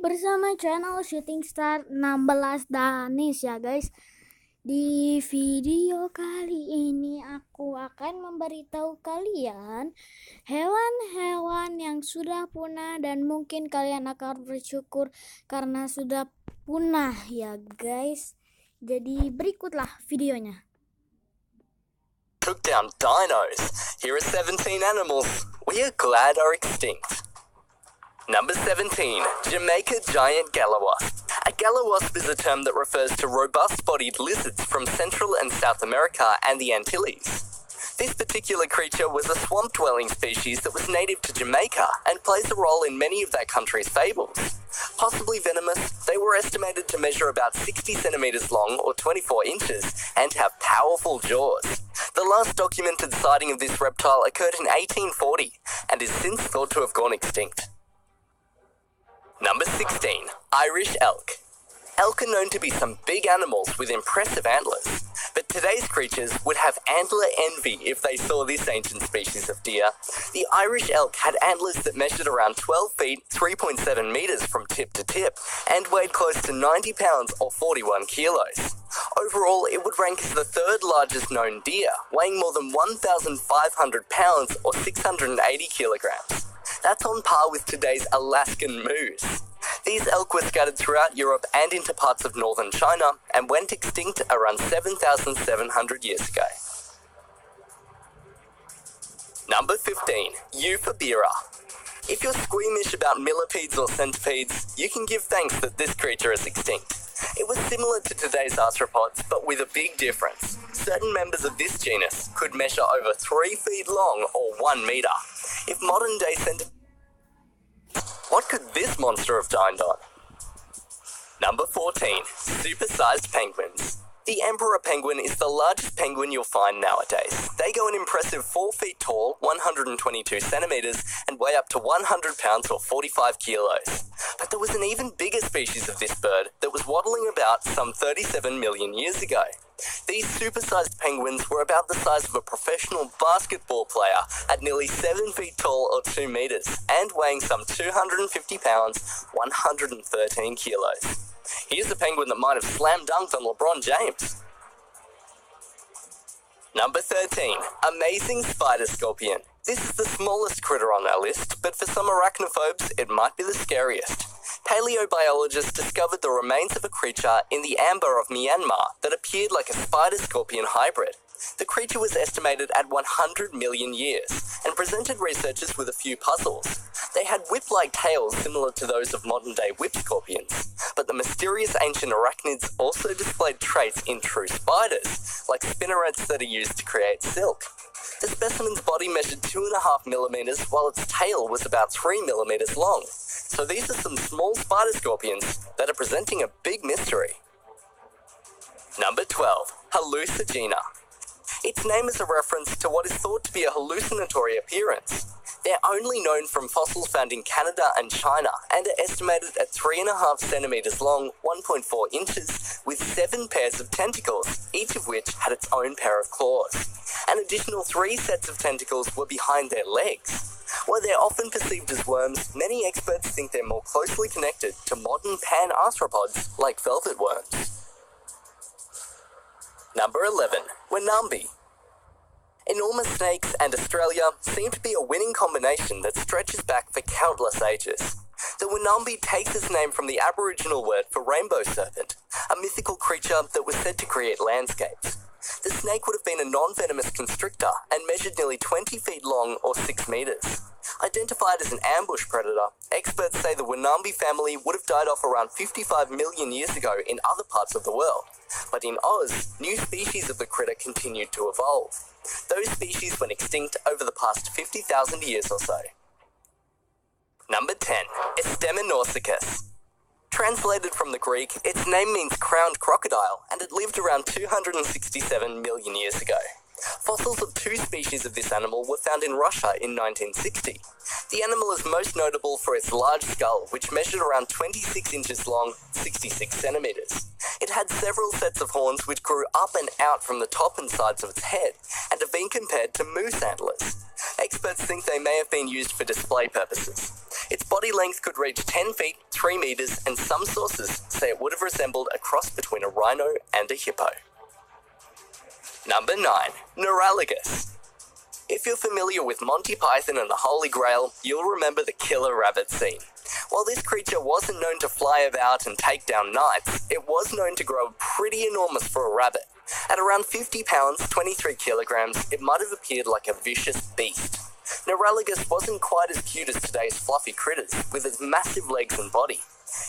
bersama channel Shooting Star 16 Danis ya guys. Di video kali ini aku akan memberitahu kalian hewan-hewan yang sudah punah dan mungkin kalian akan bersyukur karena sudah punah ya guys. Jadi berikutlah videonya. Took down dinos. Here are 17 animals we are glad are extinct. Number 17, Jamaica giant gallowasp. A gallowasp is a term that refers to robust-bodied lizards from Central and South America and the Antilles. This particular creature was a swamp-dwelling species that was native to Jamaica and plays a role in many of that country's fables. Possibly venomous, they were estimated to measure about 60 centimeters long or 24 inches and have powerful jaws. The last documented sighting of this reptile occurred in 1840 and is since thought to have gone extinct. Number 16, Irish elk. Elk are known to be some big animals with impressive antlers, but today's creatures would have antler envy if they saw this ancient species of deer. The Irish elk had antlers that measured around 12 feet, 3.7 meters from tip to tip, and weighed close to 90 pounds or 41 kilos. Overall, it would rank as the third largest known deer, weighing more than 1,500 pounds or 680 kilograms. That's on par with today's Alaskan moose. These elk were scattered throughout Europe and into parts of northern China and went extinct around 7,700 years ago. Number 15, Euphorbera. If you're squeamish about millipedes or centipedes, you can give thanks that this creature is extinct. It was similar to today's arthropods, but with a big difference. Certain members of this genus could measure over 3 feet long or 1 meter. If modern-day centipedes... What could this monster have dined on? Number 14, supersized penguins. The emperor penguin is the largest penguin you'll find nowadays. They go an impressive 4 feet tall, 122 centimeters, and weigh up to 100 pounds or 45 kilos. But there was an even bigger species of this bird that was waddling about some 37 million years ago. These supersized penguins were about the size of a professional basketball player at nearly 7 feet tall or 2 meters, and weighing some 250 pounds, 113 kilos. Here's a penguin that might have slam dunked on LeBron James. Number 13, amazing spider scorpion. This is the smallest critter on our list, but for some arachnophobes, it might be the scariest. Paleobiologists discovered the remains of a creature in the amber of Myanmar that appeared like a spider-scorpion hybrid. The creature was estimated at 100 million years and presented researchers with a few puzzles. They had whip-like tails similar to those of modern-day whip scorpions, but the mysterious ancient arachnids also displayed traits in true spiders, like spinnerets that are used to create silk. The specimen's body measured 2.5 millimeters, while its tail was about 3 millimeters long. So these are some small spider scorpions that are presenting a big mystery. Number 12, Hallucigena. Its name is a reference to what is thought to be a hallucinatory appearance. They're only known from fossils found in Canada and China and are estimated at 3.5 centimeters long, 1.4 inches, with 7 pairs of tentacles, each of which had its own pair of claws. An additional 3 sets of tentacles were behind their legs. While they're often perceived as worms, many experts think they're more closely connected to modern pan-arthropods like velvet worms. Number 11, Wanambi. Enormous snakes and Australia seem to be a winning combination that stretches back for countless ages. The Wanambi takes its name from the Aboriginal word for rainbow serpent, a mythical creature that was said to create landscapes. The snake would have been a non-venomous constrictor and measured nearly 20 feet long or 6 meters. Identified as an ambush predator, experts say the Wanambi family would have died off around 55 million years ago in other parts of the world. But in Oz, new species of the critter continued to evolve. Those species went extinct over the past 50,000 years or so. Number 10, Esteminorhynchus. Translated from the Greek, its name means crowned crocodile, and it lived around 267 million years ago. Fossils of 2 species of this animal were found in Russia in 1960. The animal is most notable for its large skull, which measured around 26 inches long, 66 centimeters. It had several sets of horns which grew up and out from the top and sides of its head, and have been compared to moose antlers. Experts think they may have been used for display purposes. Its body length could reach 10 feet, 3 meters, and some sources say it would have resembled a cross between a rhino and a hippo. Number 9. Neuralagus. If you're familiar with Monty Python and the Holy Grail, you'll remember the killer rabbit scene. While this creature wasn't known to fly about and take down knights, it was known to grow pretty enormous for a rabbit. At around 50 pounds, 23 kilograms, it might have appeared like a vicious beast. Neuralagus wasn't quite as cute as today's fluffy critters, with its massive legs and body.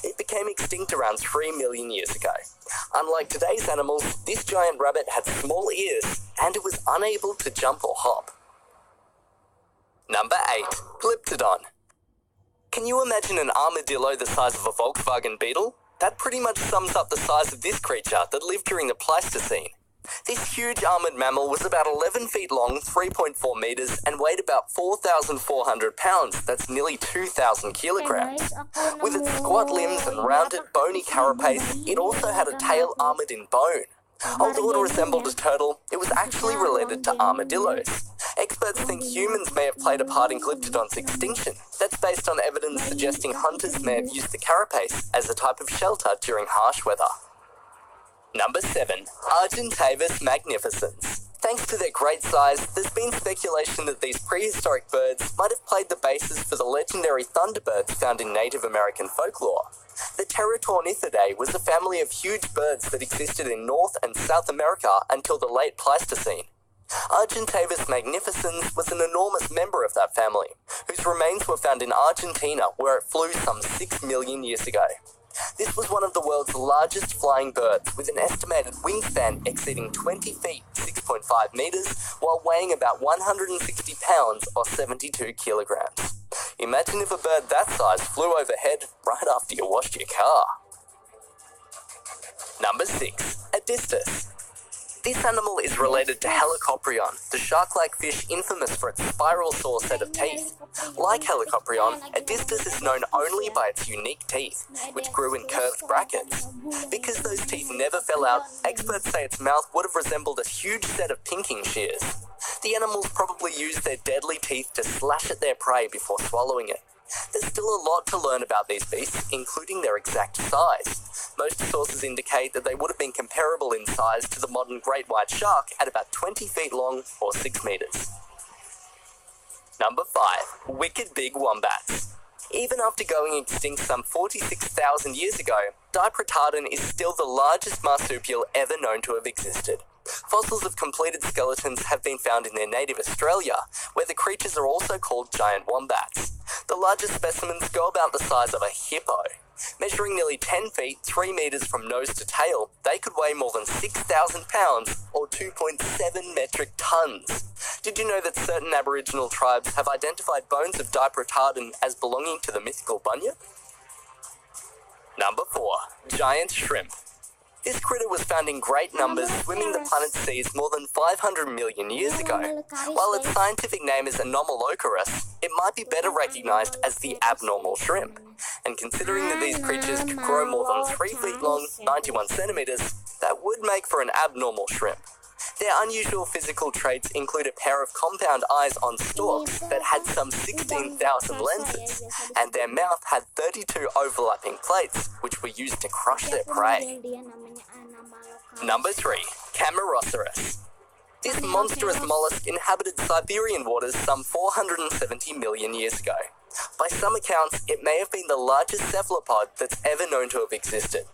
It became extinct around 3 million years ago. Unlike today's animals, this giant rabbit had small ears, and it was unable to jump or hop. Number 8. Glyptodon. Can you imagine an armadillo the size of a Volkswagen Beetle? That pretty much sums up the size of this creature that lived during the Pleistocene. This huge armoured mammal was about 11 feet long, 3.4 metres, and weighed about 4,400 pounds, that's nearly 2,000 kilograms. With its squat limbs and rounded, bony carapace, it also had a tail armoured in bone. Although it resembled a turtle, it was actually related to armadillos. Experts think humans may have played a part in Glyptodon's extinction. That's based on evidence suggesting hunters may have used the carapace as a type of shelter during harsh weather. Number 7. Argentavis magnificens. Thanks to their great size, there's been speculation that these prehistoric birds might have played the basis for the legendary thunderbirds found in Native American folklore. The Pterotornithidae was a family of huge birds that existed in North and South America until the late Pleistocene. Argentavis magnificens was an enormous member of that family, whose remains were found in Argentina, where it flew some 6 million years ago. This was one of the world's largest flying birds, with an estimated wingspan exceeding 20 feet, 6.5 meters, while weighing about 160 pounds or 72 kilograms. Imagine if a bird that size flew overhead right after you washed your car. Number 6. Adistus. This animal is related to Helicoprion, the shark-like fish infamous for its spiral saw set of teeth. Like Helicoprion, Adistus is known only by its unique teeth, which grew in curved brackets. Because those teeth never fell out, experts say its mouth would have resembled a huge set of pinking shears. The animals probably used their deadly teeth to slash at their prey before swallowing it. There's still a lot to learn about these beasts, including their exact size. Most sources indicate that they would have been comparable in size to the modern great white shark at about 20 feet long or 6 meters. Number 5. Wicked big wombats. Even after going extinct some 46,000 years ago, Diprotodon is still the largest marsupial ever known to have existed. Fossils of completed skeletons have been found in their native Australia, where the creatures are also called giant wombats. The largest specimens go about the size of a hippo. Measuring nearly 10 feet, 3 meters from nose to tail, they could weigh more than 6,000 pounds or 2.7 metric tons. Did you know that certain Aboriginal tribes have identified bones of Diprotodon as belonging to the mythical bunyip? Number 4. Giant shrimp. This critter was found in great numbers swimming the planet's seas more than 500 million years ago. While its scientific name is Anomalocaris, it might be better recognized as the abnormal shrimp. And considering that these creatures could grow more than 3 feet long, 91 centimeters, that would make for an abnormal shrimp. Their unusual physical traits include a pair of compound eyes on stalks that had some 16,000 lenses, and their mouth had 32 overlapping plates, which were used to crush their prey. Number 3. Camarasaurus. This monstrous mollusk inhabited Siberian waters some 470 million years ago. By some accounts, it may have been the largest cephalopod that's ever known to have existed,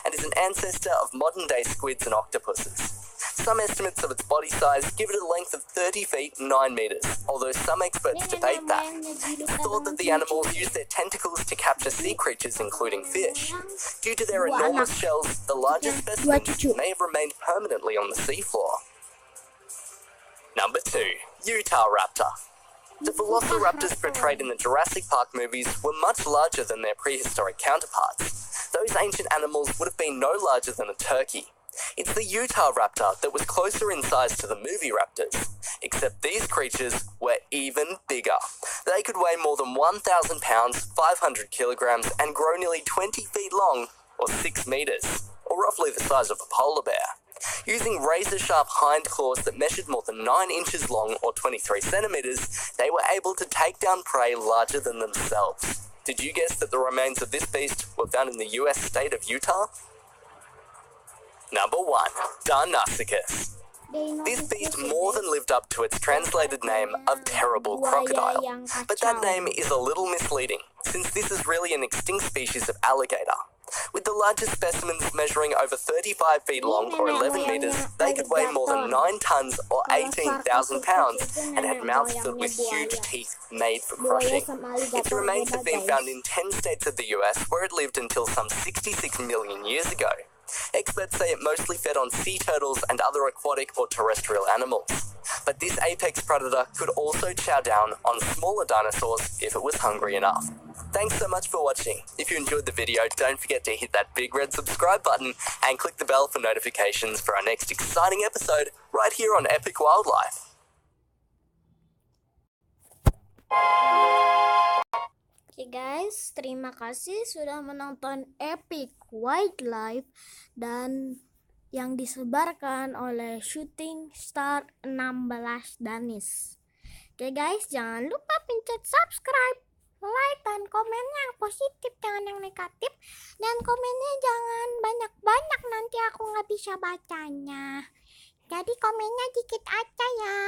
and is an ancestor of modern-day squids and octopuses. Some estimates of its body size give it a length of 30 feet 9 meters, although some experts debate that. It's thought that the animals use their tentacles to capture sea creatures, including fish. Due to their enormous shells, the largest specimens may have remained permanently on the seafloor. Number 2. Utah raptor. The velociraptors portrayed in the Jurassic Park movies were much larger than their prehistoric counterparts. Those ancient animals would have been no larger than a turkey. It's the Utah raptor that was closer in size to the movie raptors, except these creatures were even bigger. They could weigh more than 1,000 pounds, 500 kilograms, and grow nearly 20 feet long, or 6 meters, or roughly the size of a polar bear. Using razor-sharp hind claws that measured more than 9 inches long, or 23 centimeters, they were able to take down prey larger than themselves. Did you guess that the remains of this beast were found in the US state of Utah? Number 1. Dinosuchus. This beast more than lived up to its translated name of terrible crocodile. But that name is a little misleading, since this is really an extinct species of alligator. With the largest specimens measuring over 35 feet long or 11 meters, they could weigh more than 9 tons or 18,000 pounds and had mouths filled with huge teeth made for crushing. Its remains have been found in 10 states of the US, where it lived until some 66 million years ago. Experts say it mostly fed on sea turtles and other aquatic or terrestrial animals. But this apex predator could also chow down on smaller dinosaurs if it was hungry enough. Thanks so much for watching. If you enjoyed the video, don't forget to hit that big red subscribe button and click the bell for notifications for our next exciting episode right here on Epic Wildlife. Oke guys, terima kasih sudah menonton Epic Wildlife dan yang disebarkan oleh Shooting Star 16 Danis. Oke guys, jangan lupa pencet subscribe, like, dan komennya yang positif, jangan yang negatif. Dan komennya jangan banyak-banyak, nanti aku nggak bisa bacanya. Jadi komennya dikit aja ya.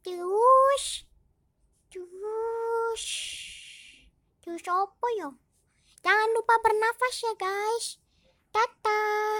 Terus apa ya? Jangan lupa bernafas ya guys. Dadah.